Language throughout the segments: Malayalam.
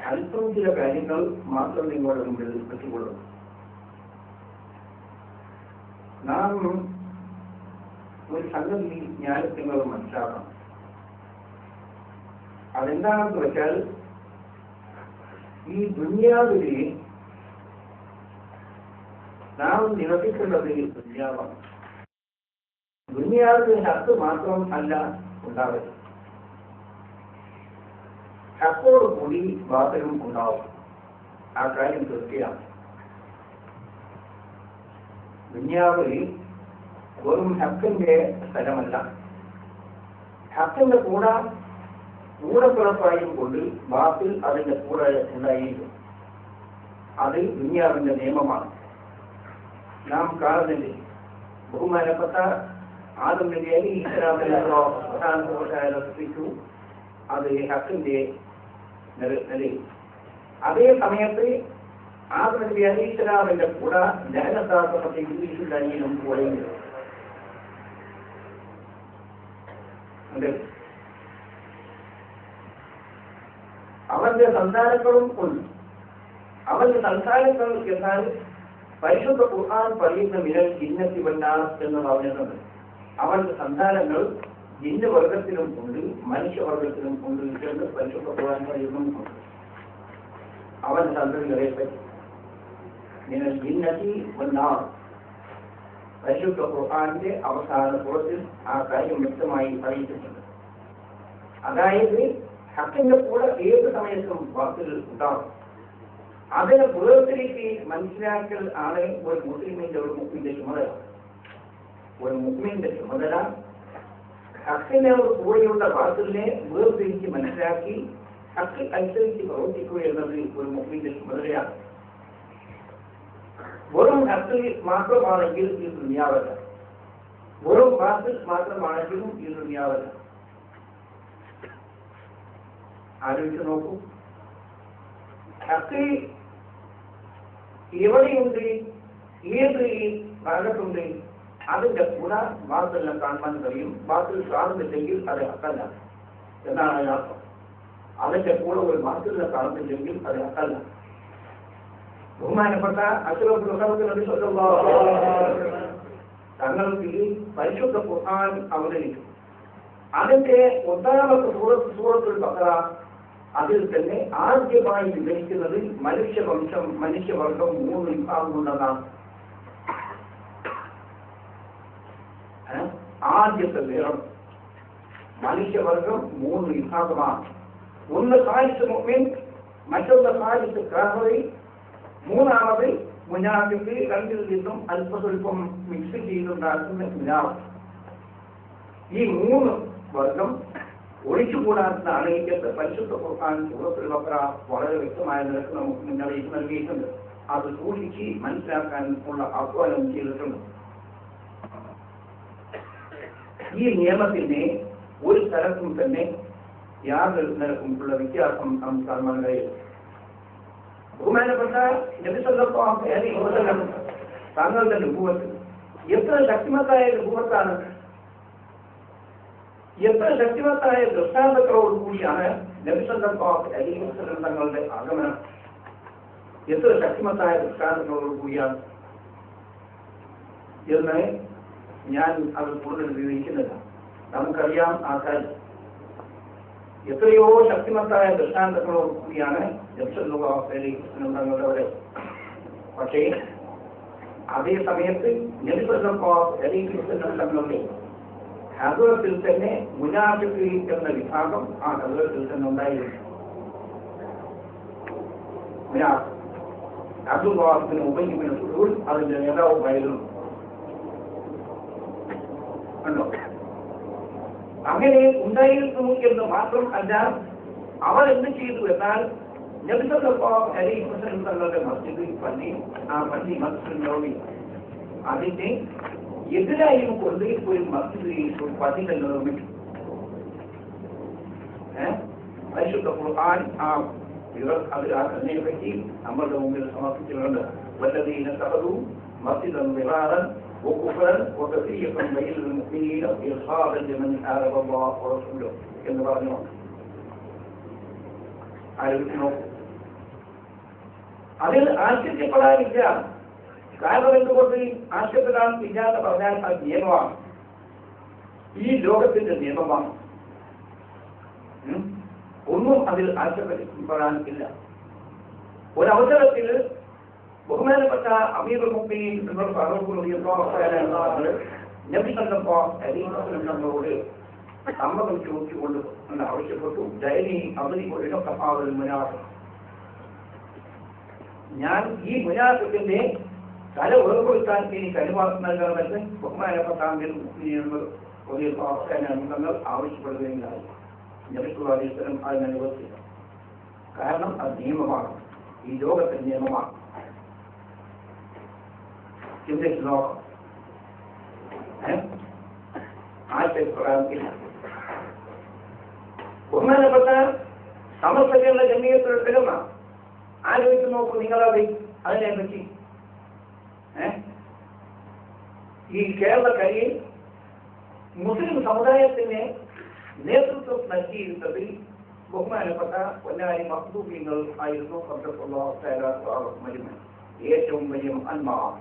അല്പം ചില കാര്യങ്ങൾ മാത്രം നിങ്ങളുടെ മുമ്പിൽ വെച്ചുകൊള്ളുന്നു. നാം ഒരു സംഗതി ഞാൻ നിങ്ങൾ മനസ്സിലാക്കണം. അതെന്താണെന്ന് വെച്ചാൽ, ഈ ദുനിയാവിലെ നാം നിവസിക്കേണ്ടത് ദുനിയാവാണ്. ദുനിയാവിൽ ഹക്ക് മാത്രം അല്ല ഉണ്ടാവുക, ഹക്കോട് കൂടി ബാത്തിലും ഉണ്ടാവും. ആ കാര്യം തീർച്ചയാണ്. ദുനിയാവിൽ വെറും ഹക്കിന്റെ സ്ഥലമല്ല, ഹക്കിന്റെ കൂടപ്പിറപ്പായും കൊണ്ട് ബാത്തിൽ അതിന്റെ കൂടെ ഉണ്ടായിരിക്കും. അത് ദുനിയാവിന്റെ നിയമമാണ്. നാം കാണുന്നില്ലേ, ബഹുമാനപ്പെട്ട ആദം നബി അലൈഹിസ്സലാമിനെ സൃഷ്ടിച്ചു. അത് ഹക്കിന്റെ നിലയിൽ. അതേ സമയത്ത് ആദം നബി അലൈഹിസ്സലാമിന്റെ കൂടെ ലഅനത്താക്കപ്പെട്ട ഇബ്ലീസിന്റെ അനിയനും കൂടെയുണ്ട്. അവന്റെ സന്താനങ്ങളും ഉണ്ട്. അവന്റെ സന്താനങ്ങൾ എന്നാൽ പരിശുദ്ധ ഖുർആൻ പറയുന്ന മിനൽ ജിന്നത്തി വന്നാസ് എന്ന് പറഞ്ഞിട്ടുണ്ട്. അവന്റെ സന്താനങ്ങൾ ജിന്ന വർഗത്തിലും ഉണ്ട്, മനുഷ്യവർഗത്തിലും ഉണ്ട് എന്ന് പരിശുദ്ധ ഖുർആൻ പറയുന്നുണ്ട്. അവൻ സന്തതികളെ പറ്റി മിനൽ ജിന്നത്തി വന്നാസ് പരിശുദ്ധ ഖുർആനിന്റെ അവസാന സൂറത്തിൽ ആ കാര്യം വ്യക്തമായി അറിയിച്ചിട്ടുണ്ട്. അതായത് ഹക്കിന്റെ കൂടെ ഏത് സമയത്തും വാക്കുകൾ ഉണ്ടാകും. അതിനെ വേർതിരിച്ച് മനസ്സിലാക്കൽ ആണ് ഒരു മുസ്ലിമിന്റെ ഒരു മുസ്ലിമിന്റെ ചുമതല. ഒരു മുസ്ലിമിന്റെ ചുമതല ഹക്കിനെ കൂടെയുള്ള വാക്കുകളെ വേർതിരിച്ച് മനസ്സിലാക്കി ഹക്ക് അനുസരിച്ച് പ്രവർത്തിക്കുക എന്നത് ഒരു മുസ്ലിമിന്റെ ചുമതലയാണ്. വെറും ഹക്ക് മാത്രമാണെങ്കിൽ ഈ ദുനിയാവല്ല, വെറും വാക്ക് മാത്രമാണെങ്കിലും ഈ ദുനിയാവല്ല. ആലോചിച്ച് നോക്കൂ, ഹക്ക് എവിടെയുണ്ട്, ഏത് ഭാഗത്തുണ്ട്, അതിന്റെ കൂടെ വാക്കെല്ലാം കാണാൻ കഴിയും. വാക്കിൽ കാണുന്നില്ലെങ്കിൽ അത് ഹക്കല്ല എന്നാണ് അതിനർത്ഥം. അതിന്റെ കൂടെ ഒരു വാക്കെല്ലാം കാണുന്നില്ലെങ്കിൽ അത് ഹക്കല്ല. ബഹുമാനപ്പെട്ട തങ്ങൾക്ക് പരിശുദ്ധ ഖുർആൻ അവതരിക്കും. അതിന്റെ ഒന്നാമത്തെ സൂറത്തുൽ ബഖറ അതിൽ തന്നെ ആദ്യമായി വിവരിക്കുന്നത് മനുഷ്യവർഗം 3 വിഭാഗമുണ്ടെന്നാണ്. ആദ്യത്തെ വിവരം മനുഷ്യവർഗം 3 വിഭാഗമാണ്. ഒന്ന് ഖാലിസ് മുഅ്മിൻ, മറ്റൊന്ന് ഖാലിസ് കാഫിർ, മൂന്നാമത് മുനാഫിഖ്. രണ്ടിൽ നിന്നും അല്പസ്വല്പം മിക്സ് ചെയ്തുണ്ടാക്കുന്ന മുനാഫിഖ്. ഈ 3 വർഗം ഒഴിച്ചുകൂടാത്ത അണയിക്കത്ത് പരിശുദ്ധ ഖുർആൻ സൂറത്തുൽ ബഖറ വളരെ വ്യക്തമായ നിരക്ക് നമുക്ക് മുന്നറിയിപ്പ് നൽകിയിട്ടുണ്ട്. അത് സൂക്ഷിച്ച് മനസ്സിലാക്കാൻ ഉള്ള ആഹ്വാനം ചെയ്തിട്ടുണ്ട്. ഈ നിയമത്തിന്റെ ഒരു തരക്കും തന്നെ യാതൊരു നിരക്കും ഉള്ള വ്യത്യാസം നാം കാണാൻ കഴിയും. ബഹുമാനപ്പെട്ട നബി സല്ലല്ലാഹു അലൈഹി വസല്ലം തങ്ങളുടെ നുബുവത്ത് എത്ര ശക്തിമത്തായ നുബുവത്താണ്, എത്ര ശക്തിമത്തായ ദൃഷ്ടാന്തങ്ങളോടുകൂടിയാണ് നബി സല്ലല്ലാഹു അലൈഹി വസല്ലം തങ്ങളുടെ ആഗമനം. എത്ര ശക്തിമത്തായ ദൃഷ്ടാന്തങ്ങളോടുകൂടിയാണ് എന്ന് ഞാൻ അത് കൂടുതൽ വിവരിക്കുന്നില്ല. നമുക്കറിയാം ആ കാര്യം. എത്രയോ ശക്തിമത്തായ ദൃഷ്ടാന്തങ്ങളോടുകൂടിയാണ് നബി സല്ലല്ലാഹു അലൈഹി വസല്ലം തങ്ങളുടെ വരവ്. പക്ഷേ അതേ സമയത്ത് നബി സല്ലല്ലാഹു അലൈഹി വസല്ലം തങ്ങളുടെ ഹദറത്തിൽ തന്നെ മുനാഫിഖ് എന്ന വിഭാഗം ആ ഹദറത്തിൽ തന്നെ ഉണ്ടായിരുന്നു. അബ്ദുല്ലാഹ് ഇബ്നു ഉബയ്യ് ഇബ്നു സലൂൽ അതിന്റെ നേതാവുമായിരുന്നു. കണ്ടോ, അങ്ങനെ ഉണ്ടായിരുന്നു എന്ന് മാത്രം അല്ല, അവർ എന്ത് ചെയ്തു എന്നാൽ നബി സല്ലല്ലാഹു അലൈഹി വസല്ലം തങ്ങളുടെ മസ്ജിദ് പള്ളി, ആ പള്ളി മസ്ജിദ് നബവി, അതിന്റെ എതിരായും കൊണ്ട് ഒരു മസ്ജിദ് ഒരു പള്ളികൾ നിർമ്മിച്ചു. പരിശുദ്ധ ഖുർആൻ അതിനെ പറ്റി നമ്മളുടെ മുമ്പിൽ സമർപ്പിച്ചിട്ടുണ്ട്. വല്ലദീന തഖദൂ മസ്ജിദൻ ദിറാറൻ വകുഫറൻ വതഫീഖൻ ബൈനൽ മുഅ്മിനീന ഇർഹാബൻ ലിമൻ ഹാറബ അല്ലാഹു വറസൂലഹു എന്ന് പറഞ്ഞു. ആലോചിച്ച് നോക്കൂ, അതിൽ ആശ്ചര്യപ്പെടാനില്ല. കാരണം എന്തുകൊണ്ട് ആശ്ചര്യപ്പെടാൻ ഇല്ല എന്ന് പറഞ്ഞാൽ അത് നിയമമാണ്, ഈ ലോകത്തിന്റെ നിയമമാണ്. ഒന്നും അതിൽ ആശ്ചര്യപ്പെടാൻ ഇല്ല. ഒരവസരത്തിൽ ബഹുമാനപ്പെട്ട അമീറുൽ മുഅ്മിനീൻ നബി സല്ലല്ലാഹു അലൈഹി വസല്ലം നമ്മളോട് സമ്മതം ചോദിച്ചുകൊണ്ട് ആവശ്യപ്പെട്ടു, ദൈനി അബ്ദിൽ കഫാവുൽ മുനാഫിഖ്, ഞാൻ ഈ മുനാഫിഖിന്റെ തല വേർപെടുത്താൻ എനിക്ക് അനുവാദം നൽകണമെന്ന് ബഹുമാനപ്പെട്ട അമീറുൽ മുഅ്മിനീൻ തങ്ങൾ ആവശ്യപ്പെടുകയുണ്ടായി. നബി സല്ലല്ലാഹു അലൈഹി വസല്ലം അതിന് അനുവദിച്ചില്ല. കാരണം അത് നിയമമാണ്, ഈ ലോകത്തിന്റെ നിയമമാണ്. ചിന്തിച്ചു നോക്കാം. ആശയപ്പെടാനില്ല. ബഹുമാനപ്പെട്ട സമസ്തകളുടെ ജമീയത്തുൽ ഉലമ ആലോചിച്ച് നോക്കൂ നിങ്ങളത് അതിനെ പറ്റി. ഈ കേരളക്കരയിൽ മുസ്ലിം സമുദായത്തിന് നേതൃത്വം നൽകിയിരുന്നത് ബഹുമാനപ്പെട്ട പൊന്നാനി മഖ്ദൂമിങ്ങൾ ആയിരുന്നു. ഏറ്റവും വലിയ അന്മാർ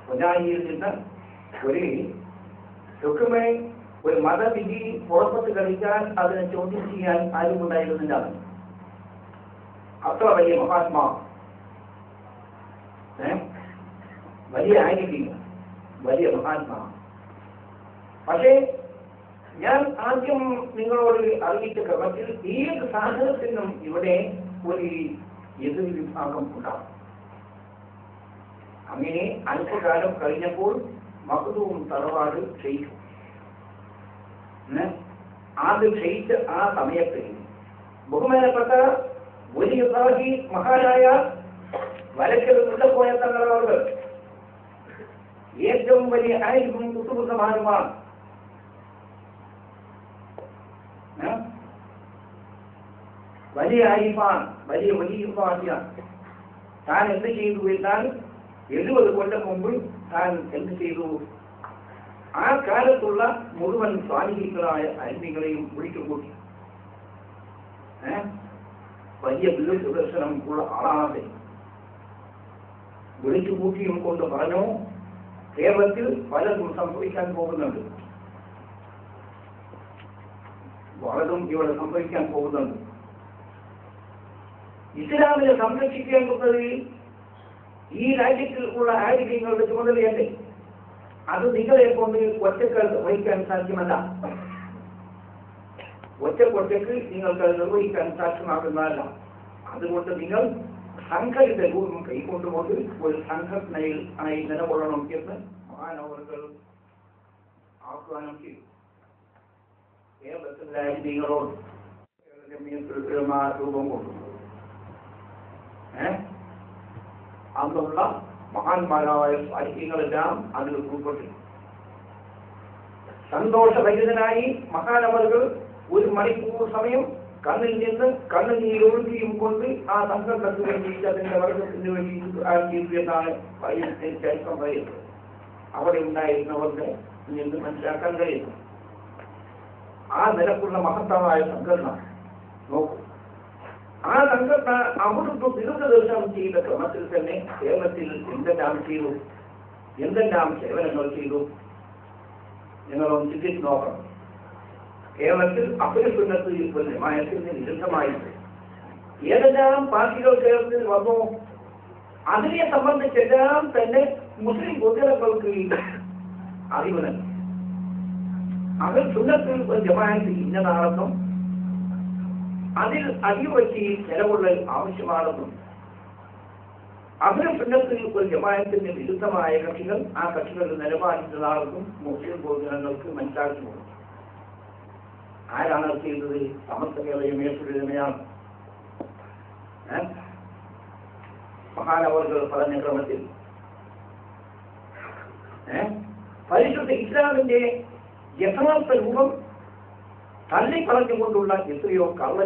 പൊന്നാനിയിൽ നിന്ന് ഒരു മതവിധി പുറപ്പെട്ട് കളിക്കാൻ അതിനെ ചോദ്യം ചെയ്യാൻ ആരും ഉണ്ടായിരുന്നില്ല. അത്ര വലിയ മഹാത്മാ, വലിയ ആയിരിക്കും, വലിയ മഹാത്മാ. പക്ഷേ ഞാൻ ആദ്യം നിങ്ങളോട് അറിയിച്ച ക്രമത്തിൽ ഏത് സാധനത്തിനും ഇവിടെ ഒരു എതിർ വിഭാഗം ഉണ്ടാകും. അങ്ങനെ അല്പകാലം കഴിഞ്ഞപ്പോൾ മഖ്ദൂം തറവാട് ക്ഷയിച്ചു. ആദ്യം ക്ഷയിച്ച ആ സമയത്ത് ബഹുമാനപ്പെട്ട വലിയ മഹാനായ വരക്കൽ മുട്ടപ്പോയ തങ്ങളവർ ഏറ്റവും വലിയ ആയിരിക്കും കുത്തുബുദ്ധമാനുമാണ്. വലിയ ആരിഫാൻ, വലിയ വലിയാണ്. താൻ എന്ത് ചെയ്തു എന്നാൽ 70 കൊല്ലം മുമ്പ് താൻ എന്ത് ചെയ്തു, ആ കാലത്തുള്ള മുഴുവൻ സ്വാധീനികളായ അരിമികളെയും വിളിച്ചുകൂട്ടി. വലിയ ദൂരദർശനം ഉള്ള ആളാണത്. വിളിച്ചുകൂട്ടിയും കൊണ്ട് പറഞ്ഞു, കേരളത്തിൽ പലതും സംഭവിക്കാൻ പോകുന്നുണ്ട്, പലതും ഇവിടെ സംഭവിക്കാൻ പോകുന്നുണ്ട്. ഇസ്ലാമിനെ സംരക്ഷിക്കേണ്ടത് ഈ രാജ്യത്തിൽ ഉള്ള ആരോഗ്യങ്ങളുടെ ചുമതലയല്ലേ? അത് നിങ്ങളെ കൊണ്ട് ഒറ്റക്ക് വഹിക്കാൻ സാധ്യമല്ല. ഒറ്റക്കൊറ്റക്ക് നിങ്ങൾക്ക് നിർവഹിക്കാൻ സാധ്യമാകുന്നതല്ല. അതുകൊണ്ട് നിങ്ങൾ സംഘടിത രൂപം കൈക്കൊണ്ടുകൊണ്ട് ഒരു സംഘടനയിൽ ആയി നിലകൊള്ളണം എന്ന് മഹാനവറുകൾ ആഹ്വാനം ചെയ്തു. കേരളത്തിലെ നിങ്ങളോട് രൂപം കൊണ്ടു അന്നുള്ള മഹാന്മാരായ സാഹിത്യങ്ങളെല്ലാം അതിൽ ഉൾപ്പെട്ടു. സന്തോഷഭരിതനായി മഹാനവറുകൾ 1 മണിക്കൂർ സമയം കണ്ണിൽ നിന്ന് കണ്ണുനീരൊഴുകിയും കൊണ്ട് ആ സംഘടനത്തിന് വേണ്ടി അതിന്റെ വർഗത്തിന് വേണ്ടി എന്നാണ് ചരിത്രം പറയുന്നത്. അവിടെ ഉണ്ടായിരുന്നവർക്ക് നിന്ന് മനസ്സിലാക്കാൻ കഴിയുന്നു. ആ നിലക്കുള്ള മഹത്തമായ സംഘടന നോക്കൂ. ആ സംഘടന അമൃത ദീർഘദർശനം ചെയ്ത ക്രമത്തിൽ തന്നെ കേരളത്തിൽ എന്തെല്ലാം ചെയ്തു, എന്തെല്ലാം സേവനങ്ങൾ ചെയ്തു നിങ്ങളൊന്ന് ചിന്തിച്ച് നോക്കണം. കേരളത്തിൽ അപരിസുന്നത്തിൽ ജമാഅത്തിന് വിരുദ്ധമായി ഏതെല്ലാം പാർട്ടികൾ കേരളത്തിൽ വന്നു, അതിനെ സംബന്ധിച്ചെല്ലാം തന്നെ മുസ്ലിം പൊതുജനങ്ങൾക്ക് അറിവ് നൽകി. അവർ സുന്നത്തിൽ ജമാഅത്ത് ഇന്നതാണെന്നും അതിൽ അടിവറ്റി നിലകൊള്ളൽ ആവശ്യമാണെന്നും അവർ സുന്നത്തിൽ ജമാഅത്തിന് വിരുദ്ധമായ കക്ഷികൾ ആ കക്ഷികളുടെ നിലപാടിച്ചതാണെന്നും മുസ്ലിം പൊതുജനങ്ങൾക്ക് മനസ്സിലാക്കി കൊടുത്തു. ആരാണ് ചെയ്തത്? സമസ്ത കേരളീയമാണ്. മഹാനവറുകൾ പറഞ്ഞ ക്രമത്തിൽ പരിശുദ്ധ ഇസ്ലാമിന്റെ യഥാർത്ഥ രൂപം തള്ളി പറഞ്ഞുകൊണ്ടുള്ള എത്രയോ കള്ള